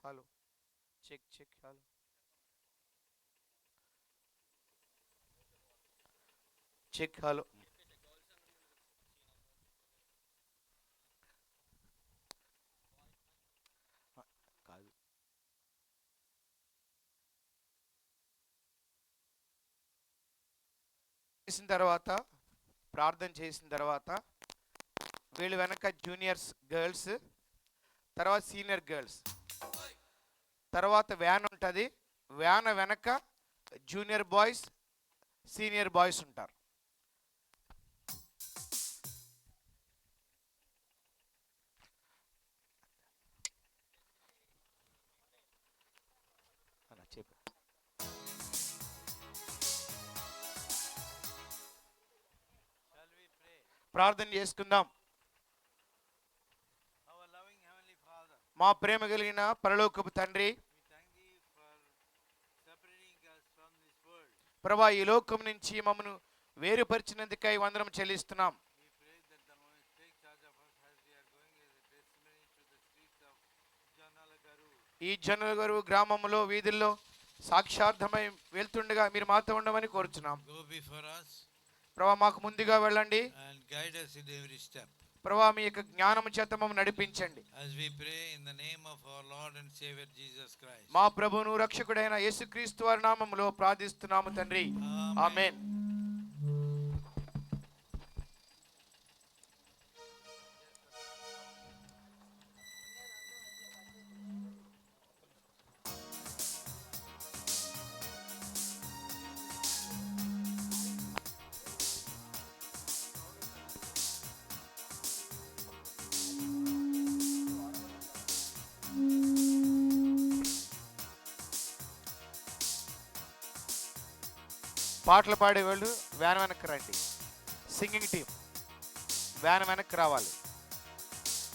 Hello. Check check. Hello. Check. Hello. కాదు. చేసిన తర్వాత, ప్రార్థన చేసిన తర్వాత వీళ్ళు వెనక జూనియర్స్ గర్ల్స్, తర్వాత సీనియర్ గర్ల్స్, తర్వాత వ్యాన్ ఉంటుంది. వ్యాన్ వెనక జూనియర్ బాయ్స్, సీనియర్ బాయ్స్ ఉంటారు. అలా చెప్పు. Shall we pray? ప్రార్థన చేసుకుందాం. Our loving Heavenly Father, మా ప్రేమ కలిగిన పరలోకపు తండ్రి, we thank Thee for separating us from this world. ప్రభా ఈ లోకం నుంచి మమ్మను వేరుపరిచినందుకై వందనం చెల్లిస్తున్నాం. We pray that the Lord take charge of us as we are going as a testimony to the streets of Janalagaru. ఈ జనుల గారు గ్రామంలో వీధుల్లో సాక్షార్థమై వెళ్తుండగా మీరు మాతో ఉండమని కోరుచున్నాం. Go before us ప్రభా మాకు ముందుగా వెళ్ళండి. and guide us in every step. ప్రభా మీ యొక్క జ్ఞానము చేత మమ్మల్ని నడిపించండి. As we pray in the name of our Lord and Savior Jesus Christ. మా ప్రభువును రక్షకుడైన యేసుక్రీస్తు వారి నామములో ప్రార్థిస్తున్నాము తండ్రి. ఆమేన్. పాటలు పాడేవాళ్ళు వ్యాన్ వెనక్కి రండి. సింగింగ్ టీం వ్యాన్ వెనక్కి రావాలి.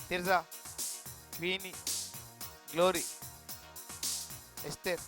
తిర్జా, క్వీనీ, గ్లోరీ, ఎస్తేర్.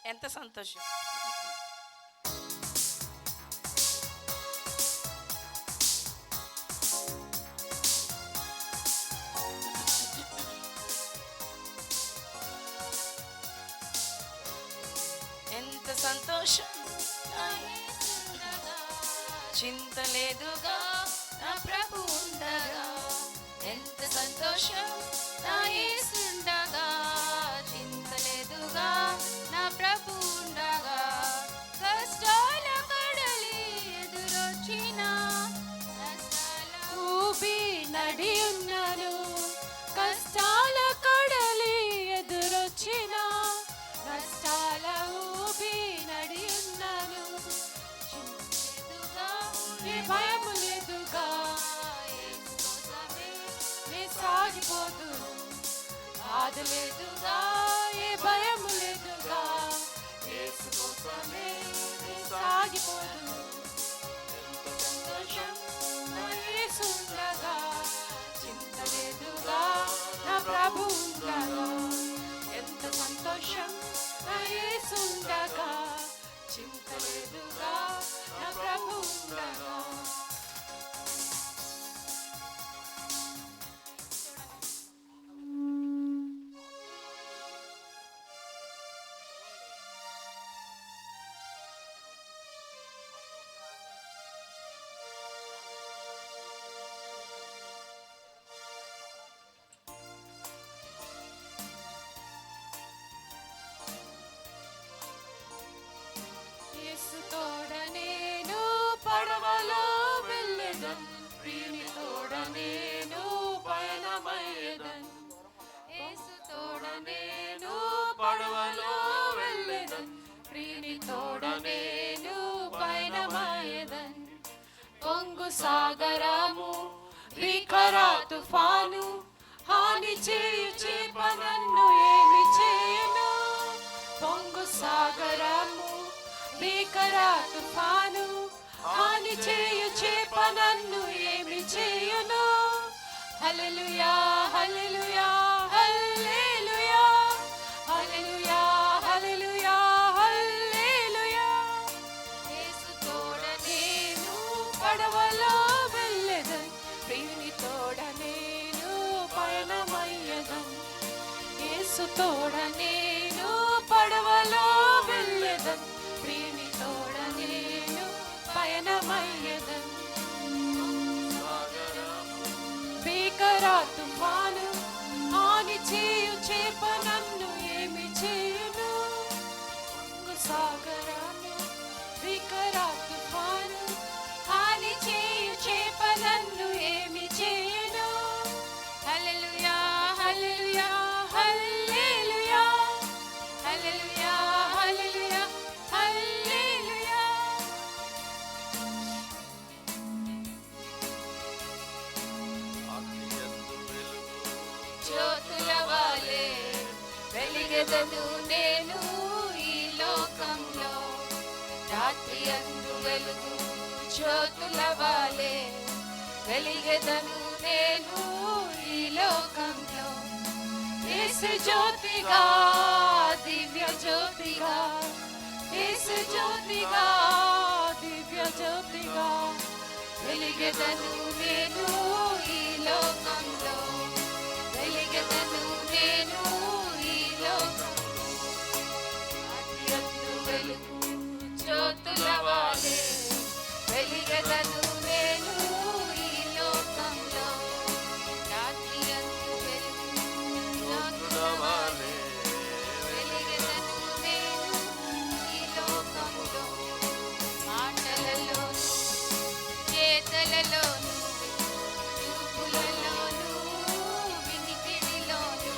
ఎంత సంతోషం. ఎంత సంతోషం, చింత లేదుగా నా ప్రభు ఉండగా. ఎంత సంతోషం నా యేసు ఉండగా, చింత లేదుగా నా ప్రభు ఉండగా. కష్టాల కడలి ఎదురొచ్చిన, కష్టాల ఊబి నడి ఉన్నాను. కష్టాల కడలి ఎదురొచ్చిన, కష్టాల ఊబి నడి ఉన్నాను. ఏ భయము లేదుగా, సాగిపోతును. బాధ లేదుగా, ఏ భయము లేదుగా, యేసు కోసమే సాగిపోతును. ఎంత సంతోషం నా యేసు ఉండగా, చింత లేదుగా నా ప్రభు ఉండగా. ఎంత సంతోషం నా యేసు ఉండగా, చింత లేదుగా నా ప్రభు ఉండగా. యేసు తోడ నేను పడవలో వెళ్ళెదన్, ప్రియుని తోడ నేను పయనమయ్యేదన్. యేసు తోడ నేను పడవలో వెళ్ళెదన్, ప్రియుని తోడ నేను పయనమయ్యేదన్. పొంగు సాగరము భీకర తుఫాను, హాని చేయు చేప నన్ను ఏమి చేయను. పొంగు సాగరము భీకర తుఫాను, హాని చేయు చేప నన్ను ఏమి చేయును. హల్లెలూయా హల్లెలూయా హల్లెలూయా, హల్లెలూయా హల్లెలూయా హల్లెలూయా. యేసు తోడ నేను పడవలో వెళ్ళెదన్, ప్రియుని తోడ నేను పయనమయ్యేదన్. యేసు తోడ నేను పడవలో వెళ్ళెదన్, ప్రియుని తోడ నేను పయనమయ్యేదన్. భీకర తుఫాను, హాని చేయు చేప నన్ను ఏమి చేయును. సాగరము భీకర తుఫాను, హాని చేయు చేప నన్ను ఏమి చేయును. హల్లెలూయా హల్లెలూయా హల్లెలూయా, హల్లెలూయా హల్లెలూయా హల్లెలూయా. జ్యోతుల వాలే వెలిగెదను నేను ఈ లోకంలో, రాత్రి అందు వెలుగు జ్యోతుల వాలే వెలిగెదను నేను ఈ లోకంలో. యేసు జ్యోతిగా దివ్య జ్యోతిగా, యేసు జ్యోతిగా దివ్య జ్యోతిగా వెలిగెదను నేను ఈ లోకంలో. వెలిగెదను నేను ఈ లోకంలో, రాత్రి అందు వెలుగు జ్యోతుల వాలే వెలిగెదను నేను ఈ లోకంలో. రాత్రి అందు వెలుగు జ్యోతుల వాలే వెలిగెదను నేను ఈ లోకంలో. మాటలలోను చేతలలోను చూపులలోను వినికిడిలోను,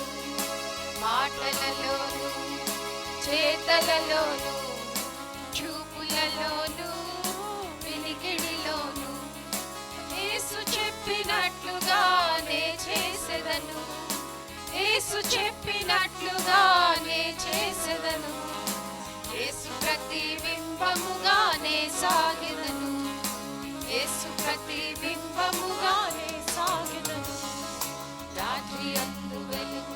మాటలలోను చేతలలోను చూపులలోను వినికిడిలోను, యేసు చెప్పినట్లుగానే చేసెదను. యేసు చెప్పినట్లుగానే చేసెదను. యేసు ప్రతిబింబముగానే సాగెదను. యేసు ప్రతిబింబముగానే సాగెదను. రాత్రి అందు వెలుగు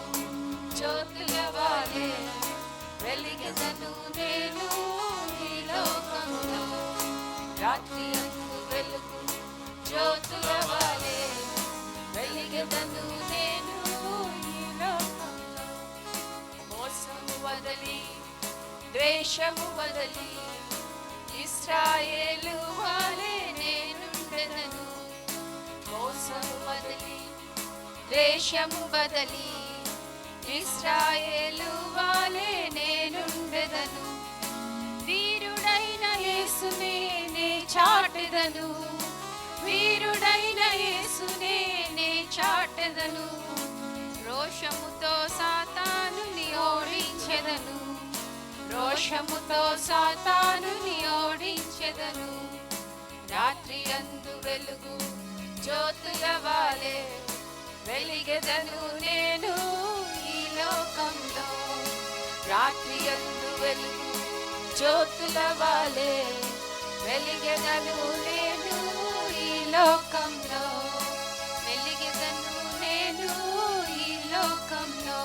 సాగెదను నేను ఈ లోకంలో. మోసము వదలి ద్వేషము వదలి ఇశ్రాయేలు వాలే నేనుండెదను. మోసము వదలి ద్వేషము బదలి ఇశ్రాయేలు వాలే నేనుండెదను. వీరుడైన యేసునే నే చాటెదను. వీరుడైన యేసునే నే చాటెదను. రోషముతో సాతానుని ఓడించెదను. రోషముతో సాతానుని ఓడించెదను. రాత్రి అందు వెలుగు జ్యోతుల వాలే వెలిగెదను నేను ఈ లోకంలో. రాత్రి అందు వెలుగు జ్యోతుల వాలే వెలిగెదను నేను ఈ లోకంలో. వెలిగెదను నేను ఈ లోకంలో.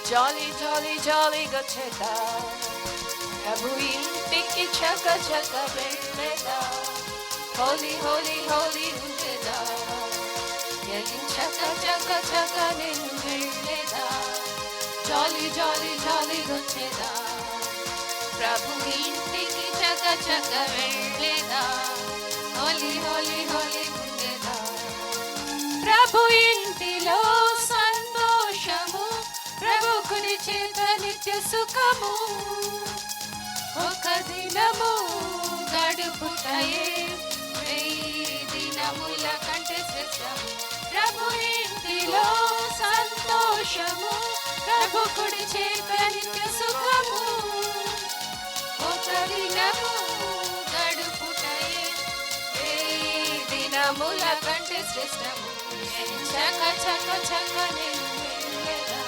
జాలి జాలి జాలిగా చేద్దా ప్రభు ఇంటికి చక చక వెళ్ళేదా. హోలీ హోలీ హోలీ ఉండేదా. చక చక చక నేను వెళ్ళేదా. జాలి జాలి జాలిగా చేద్దా ప్రభు ఇంటికి చక చక వెళ్ళేదా. హోలీ హోలీ హోలీ ఉండేదా. ప్రభు ఇంటిలో సంతోషము, ప్రభు కుడి చేత నిత్య సుఖము. ఒక దినము గడుపుటయే 1000 దినముల కంటే శ్రేష్టము. ప్రభు ఇంటిలో సంతోషము, ప్రభు కుడి చేత నిత్య సుఖము. ఒక దినము గడుపుటయే 1000 దినముల కంటే శ్రేష్టము. చక చక చక నేను వెళ్ళేదా.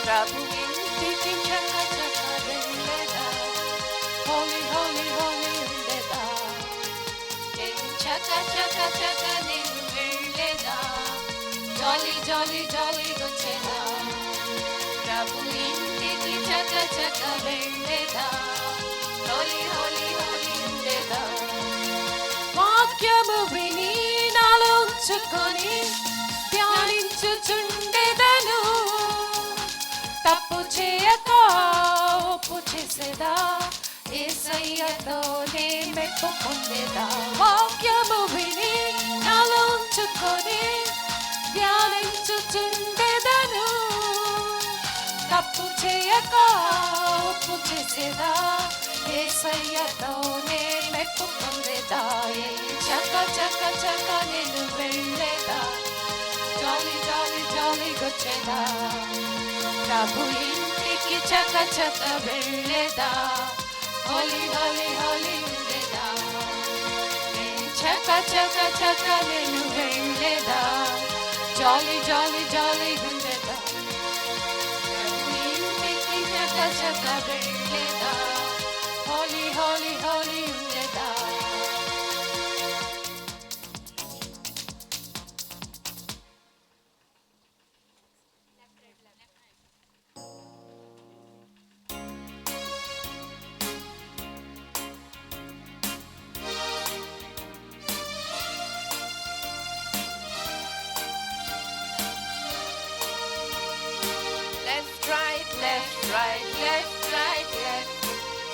ప్రభు ఇంటికి చక చక వెళ్ళేదా. హోలీ హోలీ హోలీ ఉండేదా. చక చక చక నేను వెళ్ళేదా. జాలి జాలి జాలి వచ్చేదా. ప్రభు ఇంటికి చక చక వెళ్ళేదా. హోలీ హోలీ హోలీ ఉండేదా. వాక్యము విని నాలో ఉంచుకొని ధ్యానించుచుండెదను. తప్పు చేయక ఒప్పు చేసేదా. యేసయ్యతో నే మెప్పు పొందేదా. వాక్యము విని నాలో ఉంచుకొని ధ్యానించుచుండెదను. తప్పు చేయక ఒప్పు చేసేదా. యేసయ్యతో నే మెప్పు పొందేదా. చక చక చక నేను వెళ్ళేదా. జాలి జాలి జాలి వచ్చేదా. ప్రభు ఇంటికి చక చక వెళ్ళేదా. హోలీ హోలీ హోలీ ఉండేదా. చక చక చక నేను వెళ్ళేదా. జాలి జాలి జాలి ఉండేదా. ప్రభు ఇంటికి చక చక వెళ్ళేదా. హోలీ హోలీ హోలీ ఉండేదా.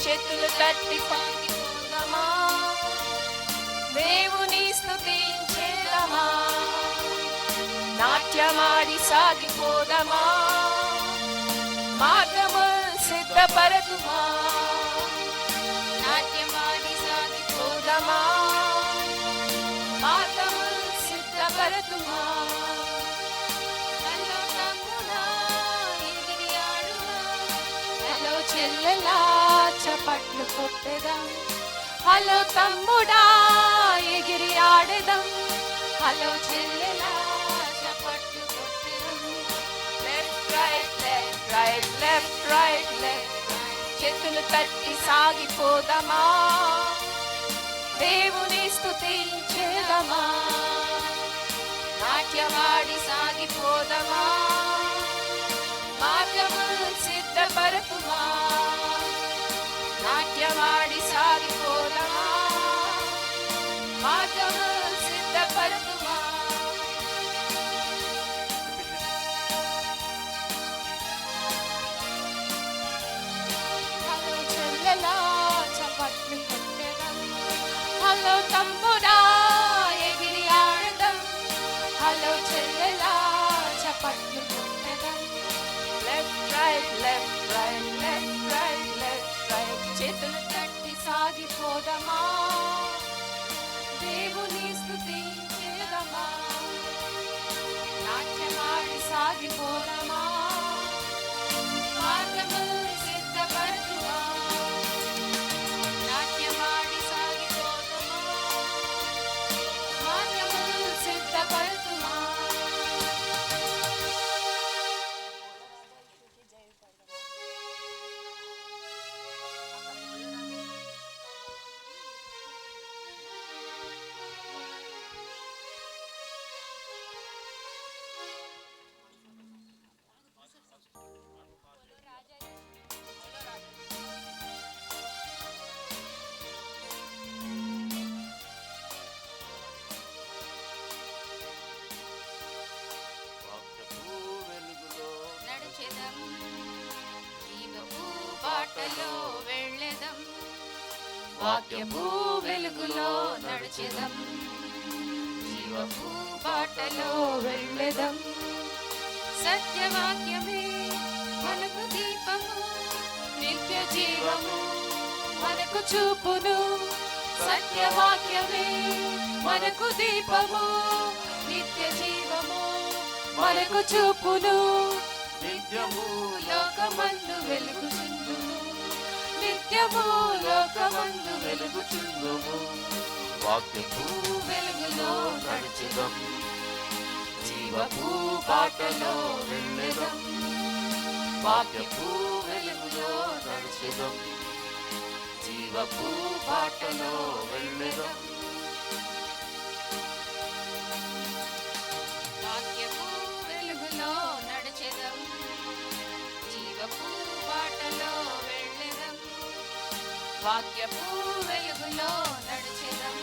చేతులు తట్టి పాడిపోదామా. దేవుని స్తుతించేదమా. నాట్యమాడి సాగిపోదామా. మార్గము సిద్ధపరతుమా. నాట్యమాడి సాగిపోదామా. మార్గము సిద్ధపరతుమా. చెల్లెలా చప్పట్లు కొట్టెదాం. హలో తమ్ముడా ఎగిరి ఆడెదాం. హలో చెల్లెలా చప్పట్లు చేతులు తట్టి సాగిపోదమా, దేవుని స్తుతించేదమా, నాట్యమాడి సాగిపోదమా, మార్గము సిద్ధపరతుమా, నాట్యమాడి సాగిపోదమా, మార్గము సిద్ధపరతుమా. హలో చెల్లెలా చప్పట్లు కొట్టెదం, హలో తమ్ముడా ఎగిరి ఆడదం, హలో చెల్లెలా చప్పట్లు కొట్టెదం. Left right left right left right left right చేతులు తట్టి సాగిపోదమా, దేవుని స్తుతించేదమా, నాట్యమాడి సాగిపోదమా, మార్గము సిద్ధపరతుమా, నాట్యమాడి సాగిపోదమా, మార్గము సిద్ధపరతుమా. వాక్యపు వెలుగులో నడిచెదం, జీవపు బాటలో వెళ్ళెదం, వాక్యపు వెలుగులో నడిచెదం, జీవపు బాటలో వెళ్ళెదం. సత్యవాక్యమే మనకు దీపము, నిత్య జీవము మనకు చూపును. సత్యవాక్యమే మనకు దీపము, నిత్య జీవము మనకు చూపును. నిత్యము లోకమందు వెలుగుచుందుము, నిత్యము లోకమందు వెలుగుచుందుము. వాక్యపు వెలుగులో నడిచెదం, జీవపు బాటలో వెళ్ళెదం, వాక్యపు వెలుగులో నడిచెదం, జీవపు బాటలో వెళ్ళెదం. వాక్యపు వెలుగులో నడిచెదం, జీవపు బాటలో వెళ్ళెదం, వాక్యపు వెలుగులో నడిచెదం,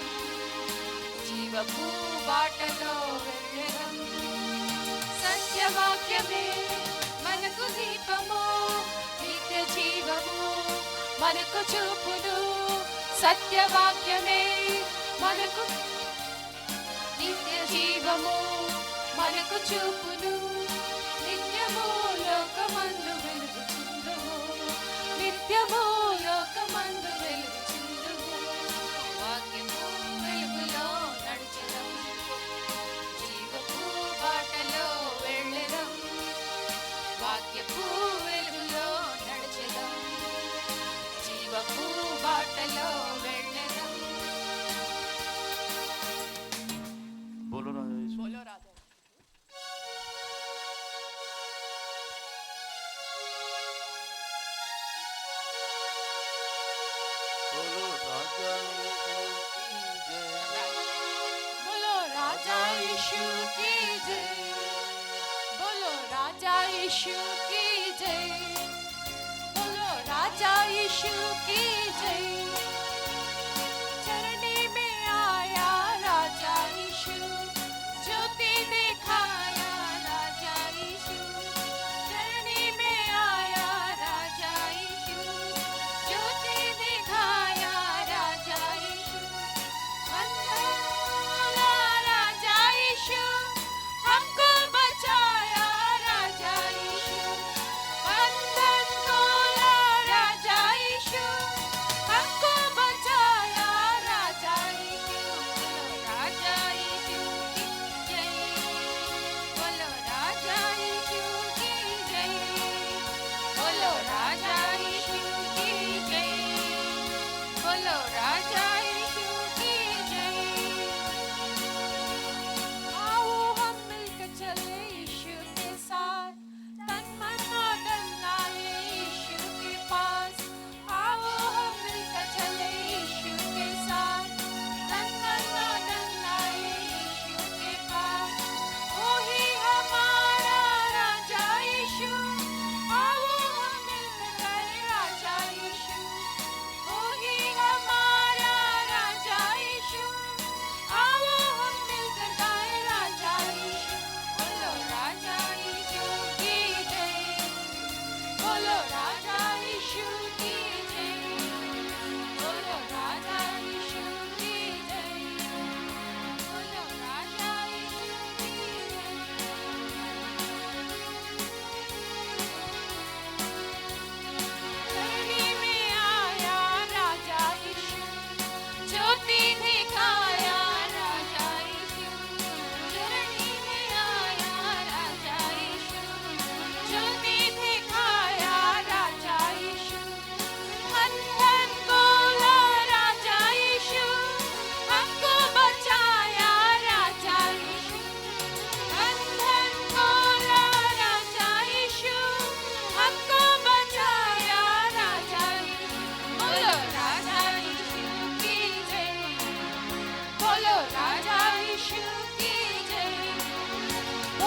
జీవపు బాటలో వెళ్ళెదం. సత్యవాక్యమే మనకు దీపము, నిత్య జీవము మనకు చూపును. సత్యవాక్యమే మనకు నిత్య జీవము మనకు చూపును. నిత్యము లోకమందు వెలుగుచుందుము, నిత్యము లోకమందు వెలుగుచుందుము. వాక్యము వెలుగులో నడిచెదం, జీవపు బాటలో వెళ్ళెదం, వాక్యపు వెలుగులో నడిచెదం, జీవపు బాటలో వెళ్ళెదం. बोलो राजा यीशु। बोलो राधा. बोलो राजा यीशु की जय। बोलो राजा यीशु की जय, बोलो राजा यीशु की जय, बोलो राजा यीशु की जय. चरनी में आया राजा यीशु, ज्योति दिखाया राजा यीशु. चरनी में आया राजा यीशु, ज्योति दिखाया राजा यीशु. वंदना राजा यीशु, हमको बचाया राजा यीशु. वंदन तोला राजा यीशु,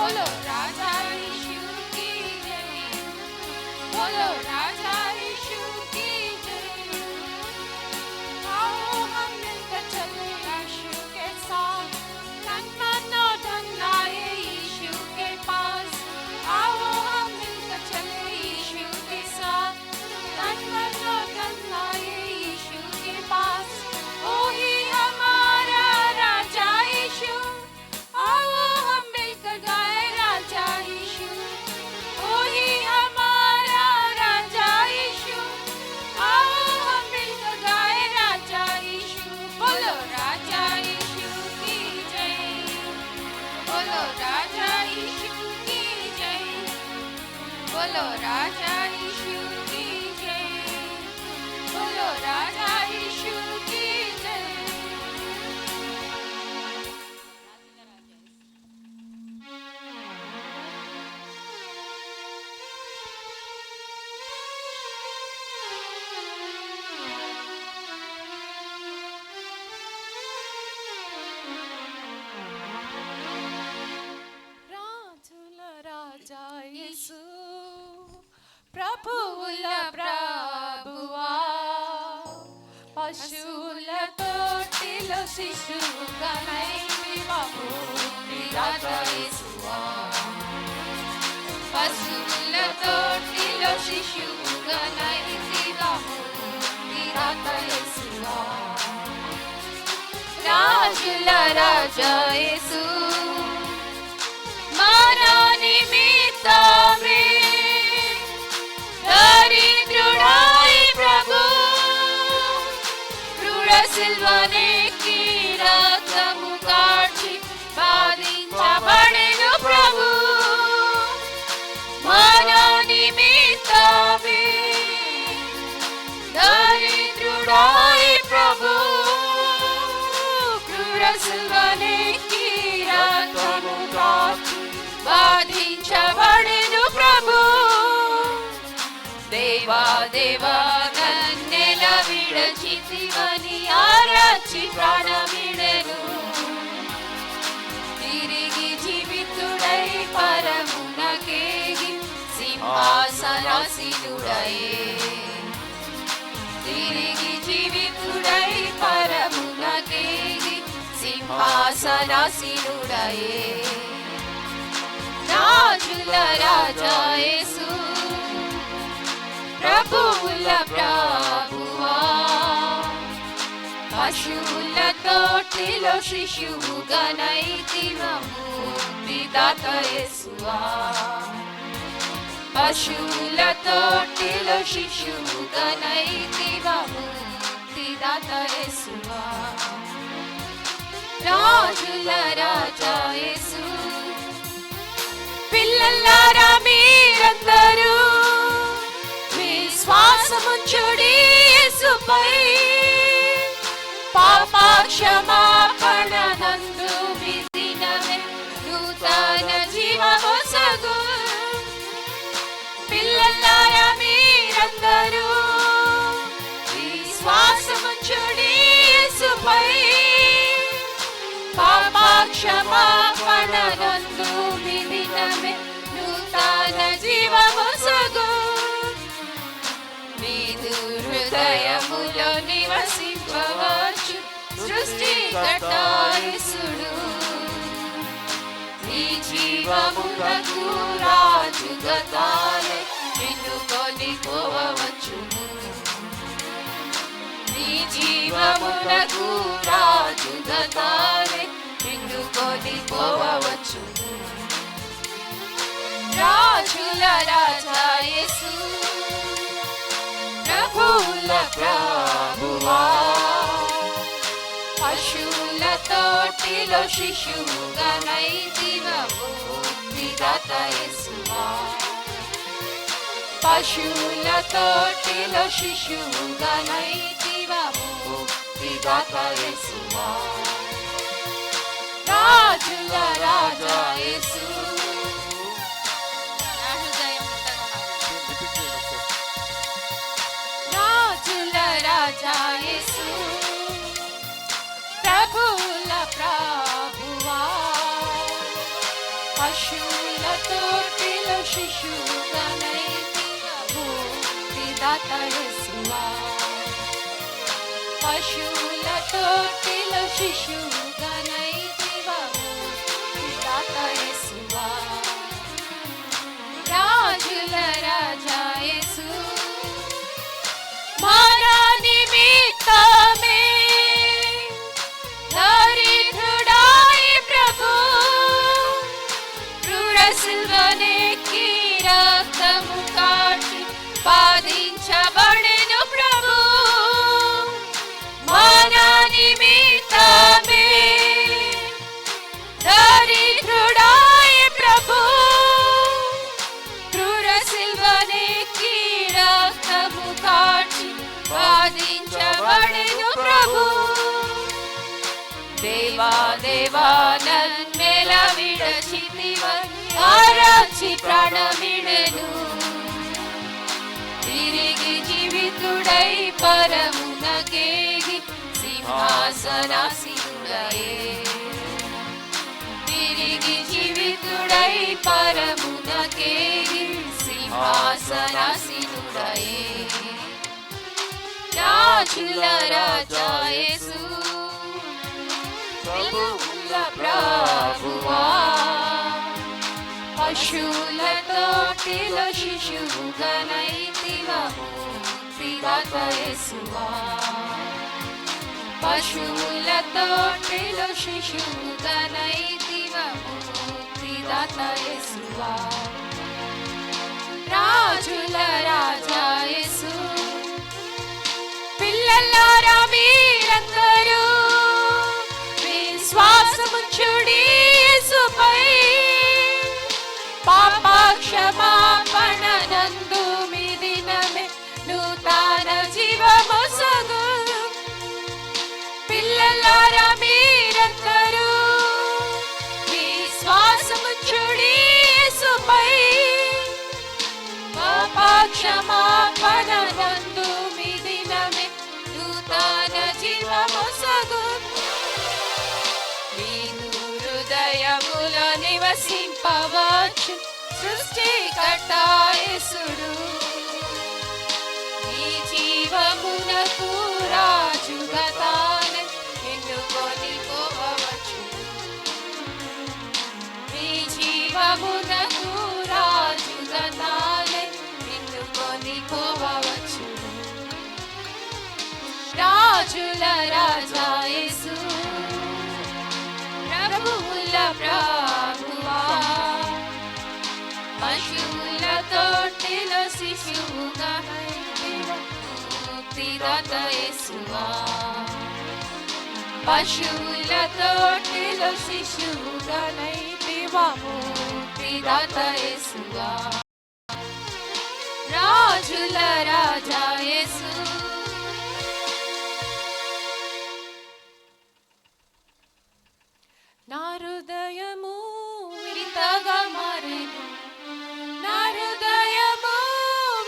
बोलो राजा यीशु की जय, बोलो राजा यीशु की जय। आओ हम मिलकर चले यीशु के साथ, तन मन और धन लाए यीशु के पास। आओ हम मिलकर चले यीशु के साथ, तन मन और धन लाए यीशु के पास। वही हमारा राजा यीशु, आओ हम मिलकर गाए राजा यीशु। वही हमारा राजा यीशु, आओ हम मिलकर गाए राजा यीशु। बोलो राजा यीशु की जय, बोलो राजा यीशु की जय, बोलो राजा यीशु की जय, बोलो राजा यीशु की जय। రాజుల రాజా యేసు, ప్రభువుల ప్రభువా, పశువుల తోటిలో శిశువుగా నైతివము రాజా యేసువా, పశువుల తోటిలో శిశువుగా నైతివము రాజా యేసువా। రాజుల రాజా యేసు, मारा निमित्तमे दरिद्रुडाई प्रभु, क्रूर सिल्वनेक्की रक्तము కార్చి బాధించబడెను ప్రభు। मारा निमित्तमे दरिद्रुडाई प्रभु, क्रूर सिल्वनेक्की రక్తము కార్చి బాధించబడెను ప్రభు। దేవా దేవా నన్నెల విడచితివని ఆరాచి ప్రాణమిడెను, తిరిగి జీవితుడై పరమునకేగి సింహాసనాసీనుడయే, తిరిగి జీవితుడై పరమునకేగి సింహాసనాసీనుడయే। రాజుల రాజా యేసు, ప్రభువుల ప్రభువా, పశువుల తోటిలో శిశువుగా నైతివము ముక్తిదాత యేసువా, పశువుల తోటిలో శిశువుగా నైతివము ముక్తిదాత యేసువా। రాజుల రాజా యేసు, పిల్లలారా మీరందరూ విశ్వాసముంచుడి యేసుపై, పాప క్షమాపణనందు మీ దినమే నూతన జీవమొసగు। పిల్లలారా మీరందరూ విశ్వాసముంచుడి యేసుపై, పాప క్షమాపణనందు మీ దినమే నూతన జీవమొసగు। నీదు హృదయములో నివసింపవచ్చు సృష్టికర్త యేసుడు, నీ జీవమునకు రాజుగా తానే నిన్నుకొని పోవచ్చును, నీ జీవమునకు రాజుగా తానే నిన్నుకొని పోవచ్చును। రాజుల రాజా యేసు, ప్రభువుల ప్రభువా, పశువుల తోటిలో శిశువుగా నైతివము ముక్తిదాత యేసువా, పశువుల తోటిలో శిశువుగా నైతివము ముక్తిదాత యేసువా। రాజుల రాజా యేసు, రాజుల రాజా యేసు, ప్రభువుల ప్రభువా, పశువుల తోటిలో శిశువుగా నైతిగా ముక్తిదాత యేసువా పశువుల తోటిలో శిశువుగా నైతిగా ముక్తిదాత యేసువా రాజుల రాజా యేసు మన నిమిత్తమే దరిద్రుడాయి ప్రభు క్రూర సిలువనెక్కి రక్తము కార్చి బాధించబడెను ప్రభు మన నిమిత్తమే దరిద్రుడాయి ప్రభు క్రూర సిలువనెక్కి రక్తము కార్చి బాధించబడెను ప్రభు దేవా దేవా నన్నెల విడచితివని ఆరాచి ప్రాణమిడెను తిరిగి జీవితుడై పరమునకేగి సింహాసనాసీనుడయే తిరిగి జీవితుడై పరమునకేగి సింహాసనాసీనుడయే రాజుల రాజా యేసు ప్రభువుల ప్రభువా పశువుల తోటిలో శిశువుగా నైతిగా ముక్తిదాత యేసువా పశువుల తోటిలో శిశువుగా నైతిగా ముక్తిదాత యేసువా రాజుల రాజా యేసు పిల్లలారా మీరందరూ విశ్వాసముంచుడి యేసుపై పాప క్షమాపణ నందు మీ దినమే నూతన జీవమొసగు పిల్లలారా మీరందరూ విశ్వాసముంచుడి యేసుపై పాప క్షమాపణ నందు మీ దినమే నూతన జీవమొసగు నీదు హృదయములో నివసింపవచ్చు సృష్టికర్త యేసుడు నీ జీవమునకు రాజుగా తానే ఎన్నుకొని పోవచ్చు నీ జీవమునకు రాజుగా తానే ఎన్నుకొని పోవచ్చు రాజుల రాజా యేసు ప్రభువుల ప్రభువా పశువుల తోటిలో శిశువుగా ముక్తిదాత యేసువా పశువుల తోటిలో శిశువుగా నైతిగా ముక్తిదాత యేసువా రాజుల రాజా యేసు నా హృదయము వింతగా మారెను నా హృదయము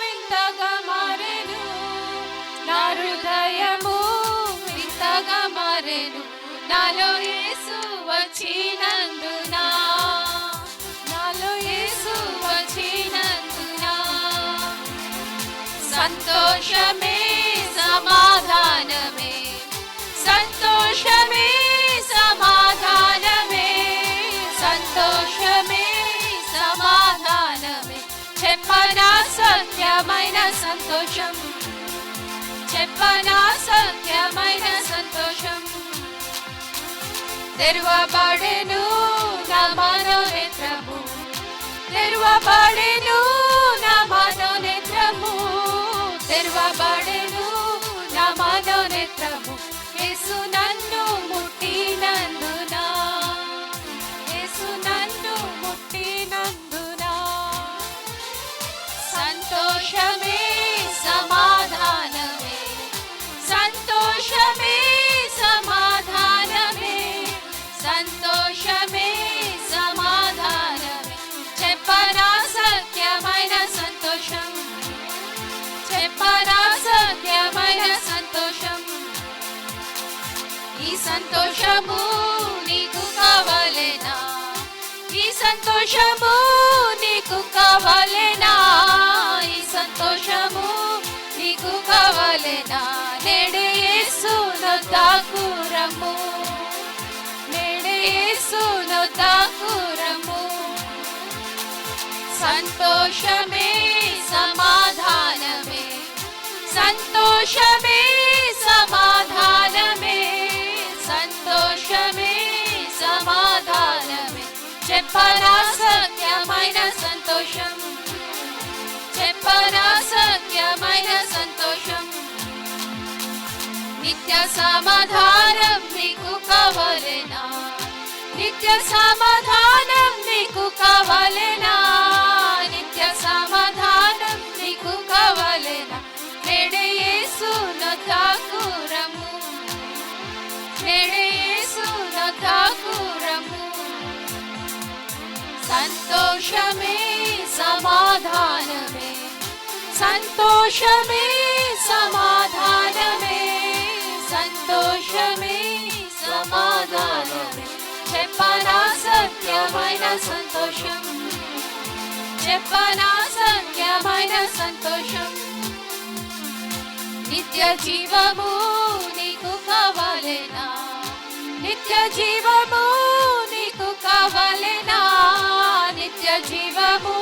వింతగా మారెను నా హృదయము వింతగా మారెను నాలో యేసు వచ్చినందున నాలో యేసు వచ్చినందున సంతోషమే సమాధానమే సంతోషమే సమాధానమే సంతోషమే సమాధానమే చెప్పనా సత్యమైన సంతోషం చెప్పనా సత్యమైన సంతోషం తెరువబడెను నా మనోనేత్రము తెరువబడెను నా మనోనేత్రము తెరువబడెను నా మనోనేత్రము యేసు నన్ను ముట్టినందున యేసు నన్ను ముట్టినందున సంతోషమే సమాధానమే సంతోషమే సమాధానమే సంతోషమే సమాధానమే చెప్పనా సత్యమైన సంతోషం చెప్పనా సత్యమైన సంతోషం ఈ సంతోషము నీకు కావాలేనా ఈ సంతోషం సంతోషము నీకు కావాలెనా, ఈ సంతోషము నీకు కావాలెనా, నేడే యేసును తాకురము, నేడే యేసును తాకురము. సంతోషమే సమాధానమే, సంతోషమే సమాధానమే, సంతోషమే సమాధానమే. చెప్పనా సత్యమైన సంతోషం, చెప్పనా సత్యమైన సంతోషం. నిత్య సమాధానం నీకు కావాలెనా, నిత్య సమాధానం నీకు కావాలెనా, నిత్య సమాధానం నీకు కావాలెనా, నేడే యేసును తాకురము, నేడే యేసును తాకురము. సంతోషమే సమాధానమే, సంతోషమే సమాధానమే, సంతోషమే సమాధానమే. చెప్పనా సత్యమైన సంతోషం, చెప్పనా సత్యమైన సంతోషం. నిత్య జీవము నీకు కావాలెనా, నిత్య జీవము నీకు కావాలెనా, నిత్య జీవము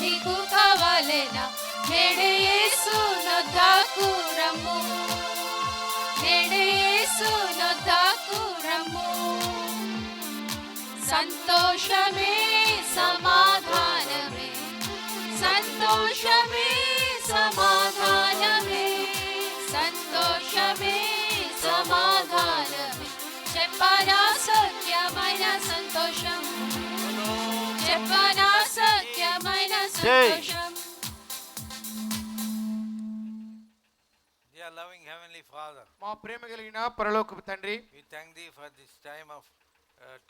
నీకు కావాలెనా, నేడే యేసును తాకురము, నేడే యేసును తాకురము. సంతోషమే సమాధానమే, సంతోషమే సమాధానమే, సంతోషమే సమాధానమే. చెప్పనా సత్యమైన సంతోషం, చెప్పనా సత్యమైన సంతోషం. Dear loving Heavenly Father, మా ప్రేమ కలిగిన పరలోకపు తండ్రి, we thank Thee for this time of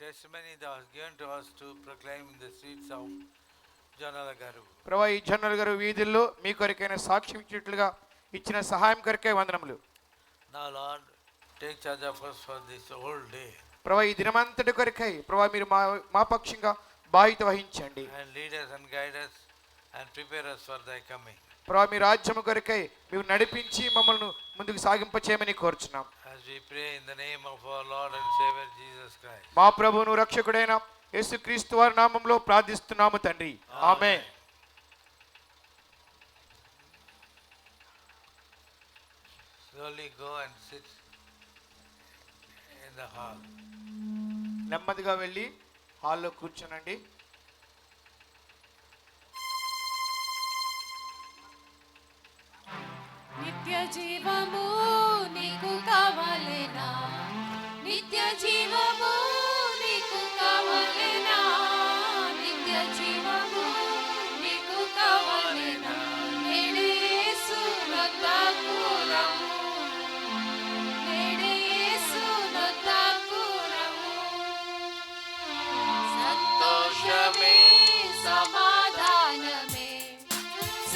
testimony that was given to us to proclaim in the streets of Janalagaru. ప్రభా ఈ జొన్నల గారు వీధుల్లో మీ కొరకైన సాక్ష్యం ఇచ్చేట్లుగా ఇచ్చిన సహాయం కొరకై వందనములు. Now Lord, take charge of us for this whole day ప్రభా ఈ దినమంతటి కొరకై ప్రభా మీరు మా పక్షంగా బాధ్యత వహించండి. and lead us and guide us and prepare us for Thy coming. ప్రభా మీ రాజ్యము కొరకై మీరు నడిపించి మమ్మల్ని ముందుకు సాగింపచేయమని కోరుచున్నాం. As we pray in the name of our Lord and Savior Jesus Christ. మా ప్రభువును రక్షకుడైన యేసుక్రీస్తు వారి నామములో ప్రార్థిస్తున్నాము తండ్రి, ఆమేన్. Slowly go and sit in the hall. నెమ్మదిగా వెళ్ళి హాల్లో కూర్చోనండి. నిత్య జీవము నీకు కావాలెనా, నిత్య జీవము నీకు కావాలెనా, నిత్య జీవము నీకు కావాలెనా, నేడే యేసును తాకురము, నేడే యేసును తాకురము. సంతోషమే సమాధానమే,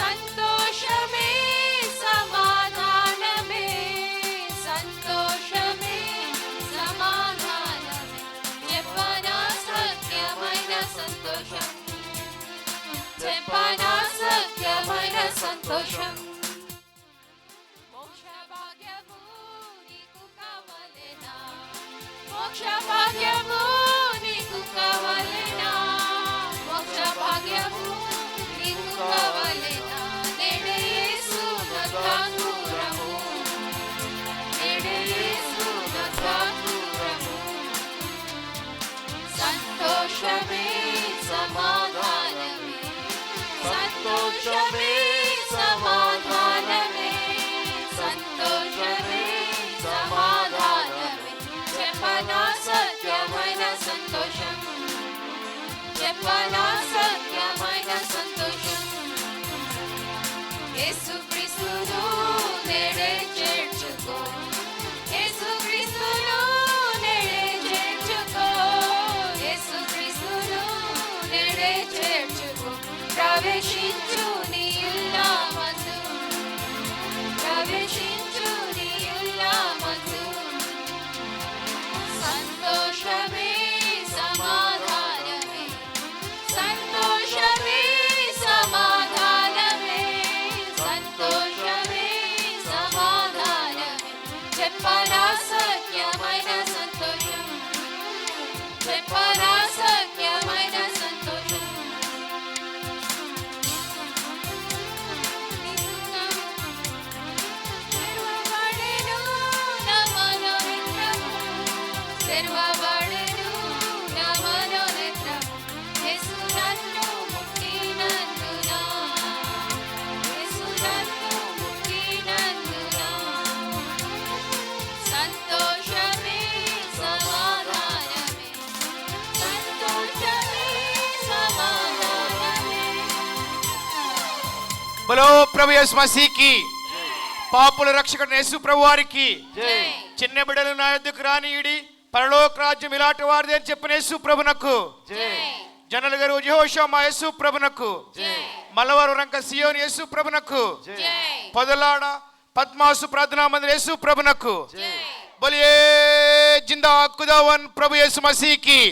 సంతోషమే సమాధానమే, సంతోషమే సమాధానమే. చెప్పనా సత్యమైన సంతోషం, చెప్పనా సత్యమైన సంతోషం. మోక్ష భాగ్యము నీకు కావాలెనా, మోక్ష భాగ్యము నీకు కావాలెనా, మోక్ష భాగ్యము నీకు కావాలెనా, నేడే యేసును తాకురము, నేడే యేసును తాకురము. సంతోషమే సమాధానమే, సంతోషమే సమాధానమే, సంతోషమే సమాధానమే. చెప్పనా సత్యమైన సంతోషం, చెప్పనా సత్యమైన సంతోషం. యేసుక్రీస్తును నేడే చేర్చుకో, యేసుక్రీస్తును నేడే చేర్చుకో, యేసుక్రీస్తును నేడే చేర్చుకో. ప్రవేశించు నీ ఇల్లమందు, ప్రవేశించు నీ ఇల్లమందు. సంతోషమే సమాధానమే, బలో ప్రభు యేసు మసీకి, పాపుల రక్షకుడు యేసు ప్రభు వారికి, చిన్న బిడ్డలు నా యొద్దకు రానియుడి, పరలోక రాజ్యం ఇలాంటి వారిది అని చెప్పిన యేసు ప్రభునకు, జనల గారు యెహోషువ మా యేసు ప్రభునకు, మలవారు రంక సియోను యేసు ప్రభునకు, పొదలాడ పద్మాసు ప్రార్థనా మందిరం యేసు ప్రభునకు, బలియే జిందా ఖుదావన్ ప్రభు యేసు మసీకి.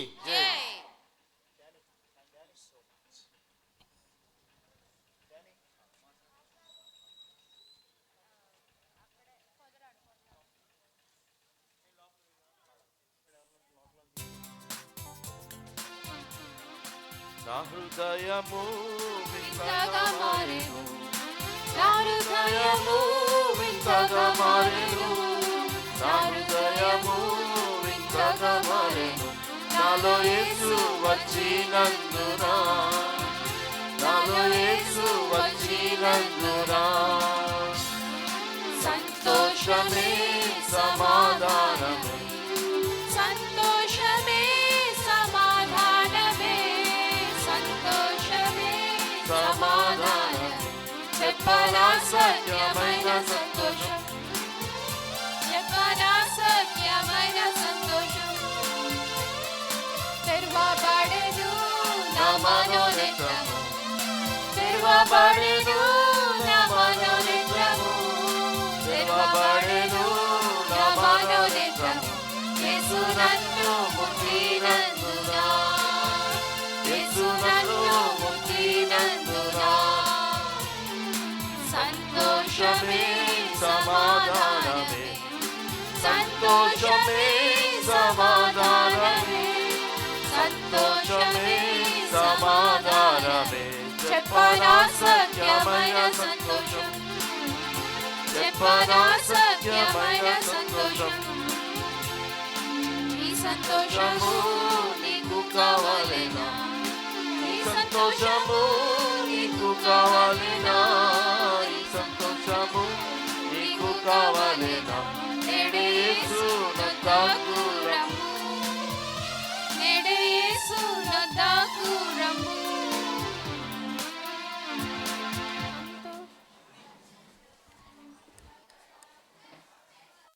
నా హృదయము వింతగా మారెను, నా హృదయము వింతగా మారెను, నా హృదయము వింతగా మారెను. నాలో యేసు వచ్చినందున, నాలో యేసు వచ్చినందున సంతోషమే సమాధానమే, సంతోషమే సమాధానమే, సంతోషమే సమాధానమే. చెప్పనా సత్యమైన సంతోషం, చెప్పనా సత్యమైన సంతోషం. తెరవబడెను నా మనోనేత్రము, తెరవబడెను నా మనోనేత్రము, తెరవబడెను నా మనోనేత్రము. యేసు నన్ను ముట్టినందున, యేసు నన్ను ముట్టినందున సంతోషమే సమాధానమే, సంతోషమే సమాధానమే, సంతోషమే సమాధానమే. చెప్పనా సత్యమైన సంతోషం, చెప్పనా సత్యమైన సంతోషం. ఈ సంతోషము నీకు కావాలేనా, ఈ సంతోషము నీకు కావాలేనా, ఈ సంతోషము నీకు కావాలేనా. నేడే యేసు నాకు